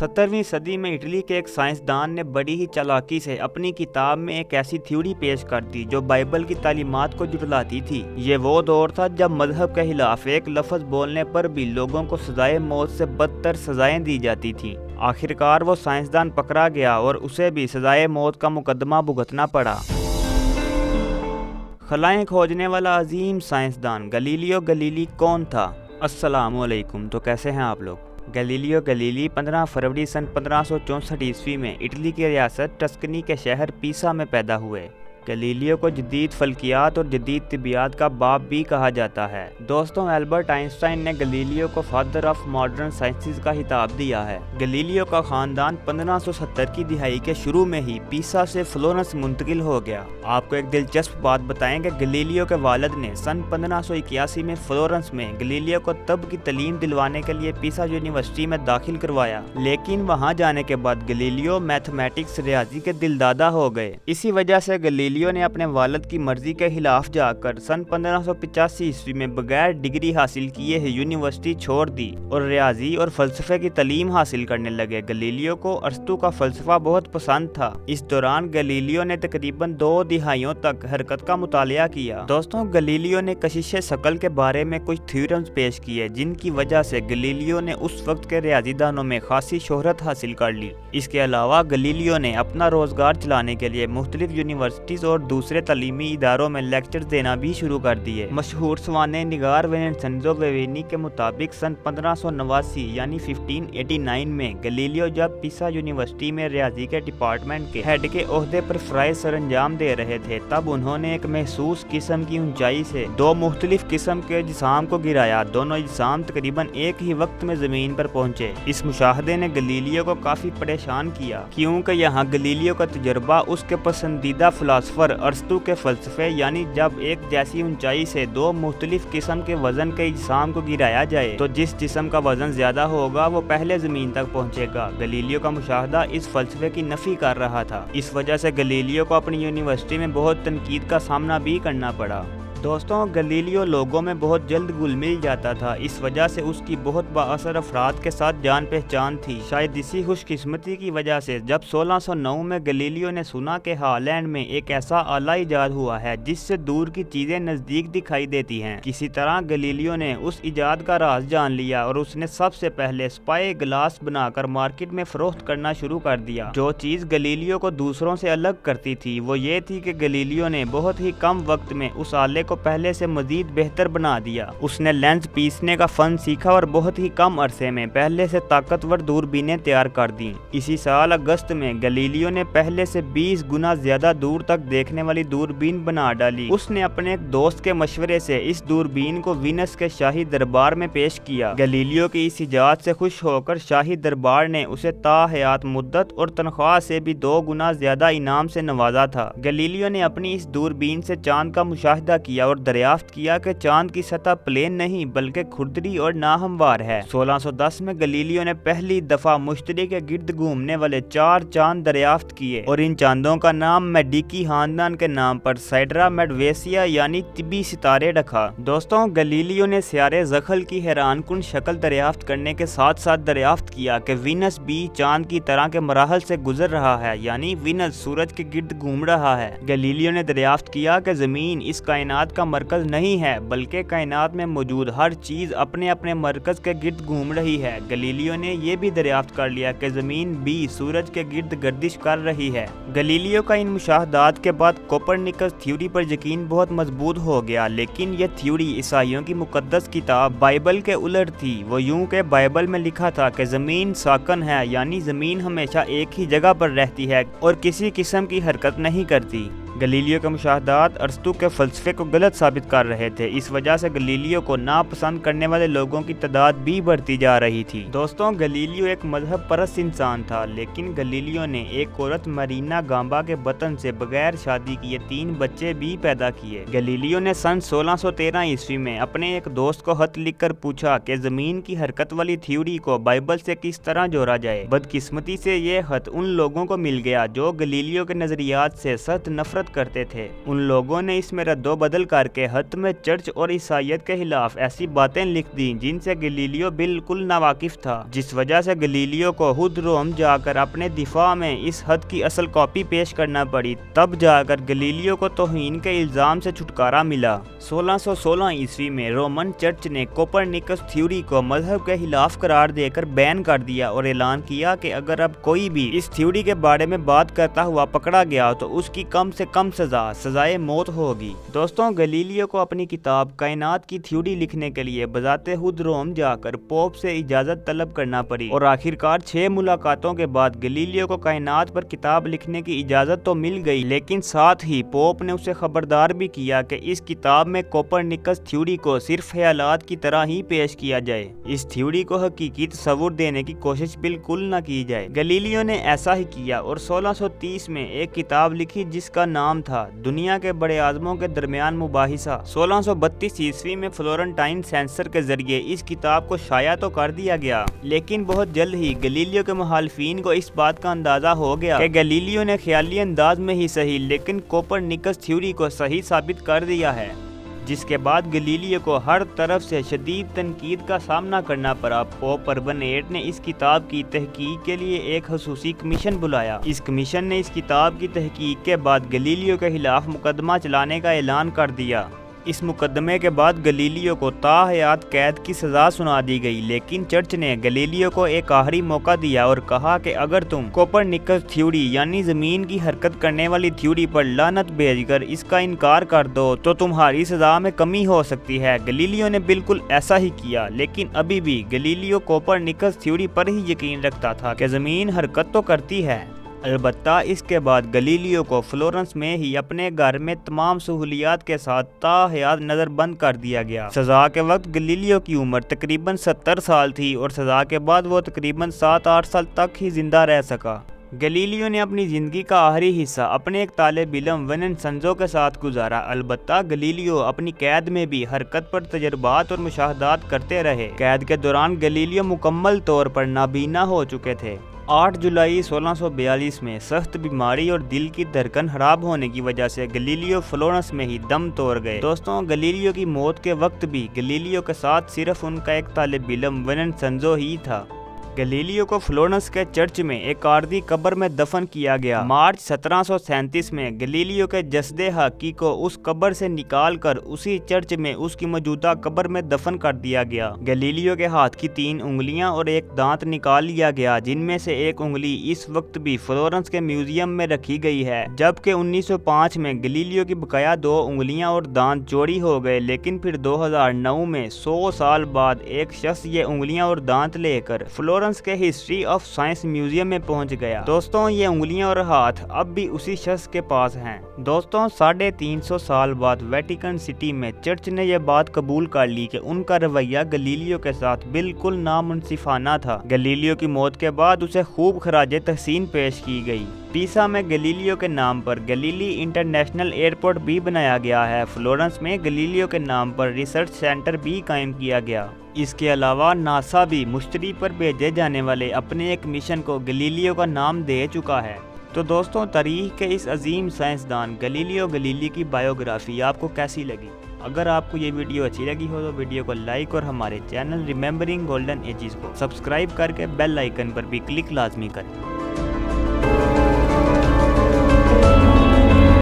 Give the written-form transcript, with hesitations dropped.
17वीं सदी में इटली के एक साइंसदान ने बड़ी ही चालाकी से अपनी किताब में एक ऐसी थ्योरी पेश कर दी जो बाइबल की तालीमात को जुटलाती थी। ये वो दौर था जब मजहब के खिलाफ एक लफ्ज बोलने पर भी लोगों को सजाए मौत से बदतर सजाएं दी जाती थीं। आखिरकार वो साइंसदान पकड़ा गया और उसे भी सजाए मौत का मुकदमा भुगतना पड़ा। खलाएं खोजने वाला अजीम साइंसदान गैलीलियो गैलीली कौन था? अस्सलामुअलैकुम। तो कैसे हैं आप लोग? गैलीलियो गैलीली 15 फरवरी सन 1564 ईस्वी में इटली की रियासत टस्कनी के शहर पीसा में पैदा हुए। गैलीलियो को जदीद फल्कियात और जदीद तिबियात का बाप भी कहा जाता है। दोस्तों, एल्बर्ट आइंस्टाइन ने गैलीलियो को फादर ऑफ मॉडर्न साइंसेस का खिताब दिया है। गैलीलियो का खानदान 1570 की दिहाई के शुरू में ही पीसा से फ्लोरेंस मुंतकिल हो गया। आपको एक दिलचस्प बात बताएं कि गैलीलियो के वालिद ने सन 1581 में फ्लोरेंस में गैलीलियो को तब की तालीम दिलवाने के लिए पीसा यूनिवर्सिटी में दाखिल करवाया, लेकिन वहां जाने के बाद गैलीलियो मैथमेटिक्स रियाजी के दिलदादा हो गए। इसी वजह से गैलीलियो ने अपने वालिद की मर्जी के खिलाफ जाकर सन 1585 ईस्वी में बगैर डिग्री हासिल किए ही यूनिवर्सिटी छोड़ दी और रियाजी और फलसफे की तालीम हासिल करने लगे। गैलीलियो को अरस्तू का फलसफा बहुत पसंद था। इस दौरान गैलीलियो ने तकरीबन 2 दिहाइयों तक हरकत का मुतालिया किया। दोस्तों, गैलीलियो ने कशिश शकल के बारे में कुछ थ्योरम्स पेश किए जिनकी वजह से गैलीलियो ने उस वक्त के रियाजीदानों में खासी शोहरत हासिल कर ली। इसके अलावा गैलीलियो ने अपना रोजगार चलाने के लिए मुख्तलिफ यूनिवर्सिटीज और दूसरे तालीमी इदारों में लेक्चर देना भी शुरू कर दिए। मशहूर सवाने निगार विंसेंजो बेवेनी के मुताबिक सन 1589 यानी 1589 में गैलीलियो जब पीसा यूनिवर्सिटी में रियाजी के डिपार्टमेंट के हेड के ओहदे पर फराइज सरंजाम दे रहे थे, तब उन्होंने एक महसूस किस्म की ऊंचाई से 2 मुख्तलिफ किस्म के जिसाम को गिराया। दोनों जिसाम तकरीबन एक ही वक्त में जमीन पर पहुंचे। इस मुशाहदे ने गैलीलियो को काफी परेशान किया, क्योंकि यहाँ गैलीलियो का तजुर्बा उसके पसंदीदा फिलासफर अरस्तू के फलसफे यानी जब एक जैसी ऊंचाई से 2 मुख्तलिफ किस्म के वजन के जिसाम को गिराया जाए तो जिस जिस्म का वजन ज्यादा होगा वो पहले जमीन तक पहुंचेगा। गैलीलियो का मुशाहदा इस फलसफे की नफी कर रहा था। इस वजह से गैलीलियो को अपनी यूनिवर्सिटी में बहुत तनकीद का सामना भी करना पड़ा। दोस्तों, गैलीलियो लोगों में बहुत जल्द घुल मिल जाता था। इस वजह से उसकी बहुत बाअसर अफराद के साथ जान पहचान थी। शायद इसी खुशकिस्मती की वजह से जब 1609 में गैलीलियो ने सुना कि हॉलैंड में एक ऐसा आला इजाद हुआ है जिससे दूर की चीजें नजदीक दिखाई देती हैं, किसी तरह गैलीलियो ने उस इजाद का राज जान लिया और उसने सबसे पहले स्पाई ग्लास बनाकर मार्केट में फरोख्त करना शुरू कर दिया। जो चीज गैलीलियो को दूसरों से अलग करती थी वो ये थी कि गैलीलियो ने बहुत ही कम वक्त में उस आले को पहले से मजीद बेहतर बना दिया। उसने लेंस पीसने का फन सीखा और बहुत ही कम अरसे में पहले से ताकतवर दूरबीनें तैयार कर दी। इसी साल अगस्त में गैलीलियो ने पहले से 20 गुना ज्यादा दूर तक देखने वाली दूरबीन बना डाली। उसने अपने एक दोस्त के मशवरे से इस दूरबीन को वीनस के शाही दरबार में पेश किया। गैलीलियो की इस इजाद से खुश होकर शाही दरबार ने उसे ताहयात मुद्दत और तनख्वाह से भी 2 गुना ज्यादा इनाम से नवाजा था। गैलीलियो ने अपनी इस दूरबीन से चांद का मुशाहिदा किया और दरियाफ्त किया कि चांद की सतह प्लेन नहीं बल्कि खुरदरी और नाहमवार है। 1610 में गैलीलियो ने पहली दफा मुश्तरी के गिर्द घूमने वाले 4 चांद दरियाफ्त किए और इन चांदों का नाम मेडिकी खानदान के नाम पर साइड्रा मेडवेसिया यानी तिब्बी सितारे रखा। दोस्तों, गैलीलियो ने सियारे ज़खल की हैरानकुन शक्ल दरियाफ्त करने के साथ साथ दरियाफ्त किया कि वीनस भी चांद की तरह के मराहल से गुजर रहा है, यानी वीनस सूरज के गिर्द घूम रहा है। गैलीलियो ने दरियाफ्त किया कि जमीन इस कायनात का मरकज नहीं है बल्कि कायनात में मौजूद हर चीज अपने अपने मरकज के गिर्द घूम रही है। गैलीलियो ने यह भी दरियाफ्त कर लिया कि जमीन भी सूरज के गिर्द गर्दिश कर रही है। गैलीलियो का इन मुशाहदात के बाद कोपरनिकस थ्योरी पर यकीन बहुत मजबूत हो गया, लेकिन यह थ्योरी ईसाइयों की मुकद्दस किताब बाइबल के उलट थी। वो यूं के बाइबल में लिखा था कि जमीन साकन है, यानी जमीन हमेशा एक ही जगह पर रहती है और किसी किस्म की हरकत नहीं करती। गैलीलियो के मुशाहदात अरस्तू के फलसफे को गलत साबित कर रहे थे। इस वजह से गैलीलियो को नापसंद करने वाले लोगों की तादाद भी बढ़ती जा रही थी। दोस्तों, गैलीलियो एक मजहब परस्त इंसान था, लेकिन गैलीलियो ने एक औरत मरीना गांबा के बतन से बगैर शादी किए 3 बच्चे भी पैदा किए। गैलीलियो ने सन 1613 ईस्वी में अपने एक दोस्त को खत लिखकर पूछा कि जमीन की हरकत वाली थ्योरी को बाइबल से किस तरह जोड़ा जाए। बदकिस्मती से ये खत उन लोगों को मिल गया जो गैलीलियो के नजरियात से सख्त नफरत موافقت کرتے تھے۔ ان لوگوں نے اس میں رد و بدل کر کے حت میں چرچ اور عیسائیت کے خلاف ایسی باتیں لکھ دیں جن سے گلیلیو بالکل ناواقف تھا، جس وجہ سے گلیلیو کو خود روم جا کر اپنے دفاع میں اس حت کی اصل کاپی پیش کرنا پڑی۔ تب جا کر گلیلیو کو توہین کے الزام سے چھٹکارا ملا۔ 1616 عیسوی میں رومن چرچ نے کوپرنیکس تھیوری کو مذہب کے خلاف قرار دے کر بین کر دیا اور اعلان کیا کہ اگر اب کوئی بھی اس تھیوری کے بارے میں بات کرتا ہوا پکڑا گیا تو اس کی کم سے کم سزائے موت ہوگی۔ دوستوں، گلیلیو کو اپنی کتاب کائنات کی تھیوری لکھنے کے لیے بذات خود روم جا کر پوپ سے اجازت طلب کرنا پڑی اور آخرکار 6 ملاقاتوں کے بعد گلیلیو کو کائنات پر کتاب لکھنے کی اجازت تو مل گئی، لیکن ساتھ ہی پوپ نے اسے خبردار بھی کیا کہ اس کتاب میں کوپرنیکس تھیوری کو صرف خیالات کی طرح ہی پیش کیا جائے، اس تھیوری کو حقیقی تصور دینے کی کوشش بالکل نہ کی جائے۔ گلیلیو نے ایسا ہی کیا اور 1630 میں ایک کتاب لکھی جس کا نام تھا دنیا کے بڑے اعظموں کے درمیان مباحثہ۔ 1632 عیسوی میں فلورنٹائن سینسر کے ذریعے اس کتاب کو شائع تو کر دیا گیا، لیکن بہت جلد ہی گلیلیو کے مخالفین کو اس بات کا اندازہ ہو گیا کہ گلیلیو نے خیالی انداز میں ہی صحیح لیکن کوپرنیکس تھیوری کو صحیح ثابت کر دیا ہے، جس کے بعد گلیلیو کو ہر طرف سے شدید تنقید کا سامنا کرنا پڑا۔ پوپ اربن 8 نے اس کتاب کی تحقیق کے لیے ایک خصوصی کمیشن بلایا۔ اس کمیشن نے اس کتاب کی تحقیق کے بعد گلیلیو کے خلاف مقدمہ چلانے کا اعلان کر دیا۔ اس مقدمے کے بعد گلیلیو کو تا حیات قید کی سزا سنا دی گئی، لیکن چرچ نے گلیلیو کو ایک آخری موقع دیا اور کہا کہ اگر تم کوپرنیکس تھیوری یعنی زمین کی حرکت کرنے والی تھیوری پر لعنت بھیج کر اس کا انکار کر دو تو تمہاری سزا میں کمی ہو سکتی ہے۔ گلیلیو نے بالکل ایسا ہی کیا، لیکن ابھی بھی گلیلیو کوپرنیکس تھیوری پر ہی یقین رکھتا تھا کہ زمین حرکت تو کرتی ہے۔ البتہ اس کے بعد گلیلیو کو فلورنس میں ہی اپنے گھر میں تمام سہولیات کے ساتھ تا حیات نظر بند کر دیا گیا۔ سزا کے وقت گلیلیو کی عمر تقریباً 70 سال تھی اور سزا کے بعد وہ تقریباً 7-8 سال تک ہی زندہ رہ سکا۔ گلیلیو نے اپنی زندگی کا آخری حصہ اپنے ایک طالب علم ونسنزو کے ساتھ گزارا۔ البتہ گلیلیو اپنی قید میں بھی حرکت پر تجربات اور مشاہدات کرتے رہے۔ قید کے دوران گلیلیو مکمل طور پر نابینا ہو چکے تھے۔ 8 جولائی 1642 میں سخت بیماری اور دل کی دھڑکن خراب ہونے کی وجہ سے گلیلیو فلورنس میں ہی دم توڑ گئے۔ دوستوں، گلیلیو کی موت کے وقت بھی گلیلیو کے ساتھ صرف ان کا ایک طالب علم ونسنزو ہی تھا۔ گلیلیو کو فلورنس کے چرچ میں ایک عارضی قبر میں دفن کیا گیا۔ مارچ 1737 میں گلیلیو کے جسد حقیقی کو اس قبر سے نکال کر اسی چرچ میں اس کی موجودہ قبر میں دفن کر دیا گیا۔ گلیلیو کے ہاتھ کی 3 انگلیاں اور ایک دانت نکال لیا گیا، جن میں سے ایک انگلی اس وقت بھی فلورنس کے میوزیم میں رکھی گئی ہے، جبکہ 1905 میں گلیلیو کی بقایا 2 انگلیاں اور دانت چوری ہو گئے، لیکن پھر 2009 میں 100 سال بعد ایک شخص یہ انگلیاں اور دانت لے کر فلورنس کے ہسٹری آف سائنس میوزیم میں پہنچ گیا۔ دوستوں، یہ انگلیاں اور ہاتھ اب بھی اسی شخص کے پاس ہیں۔ دوستوں، 350 سال بعد ویٹیکن سٹی میں چرچ نے یہ بات قبول کر لی کہ ان کا رویہ گلیلیو کے ساتھ بالکل نامنصفانہ تھا۔ گلیلیو کی موت کے بعد اسے خوب خراج تحسین پیش کی گئی۔ پیسا میں گلیلیو کے نام پر گلیلی انٹرنیشنل ایئرپورٹ بھی بنایا گیا ہے۔ فلورنس میں گلیلیو کے نام پر ریسرچ سینٹر بھی قائم کیا گیا۔ اس کے علاوہ ناسا بھی مشتری پر بھیجے جانے والے اپنے ایک مشن کو گلیلیو کا نام دے چکا ہے۔ تو دوستوں، تاریخ کے اس عظیم سائنسدان گلیلیو گلیلی کی بائیوگرافی آپ کو کیسی لگی؟ اگر آپ کو یہ ویڈیو اچھی لگی ہو تو ویڈیو کو لائک اور ہمارے چینل ریممبرنگ گولڈن ایجز کو سبسکرائب کر کے بیل آئیکن پر بھی کلک لازمی کریں۔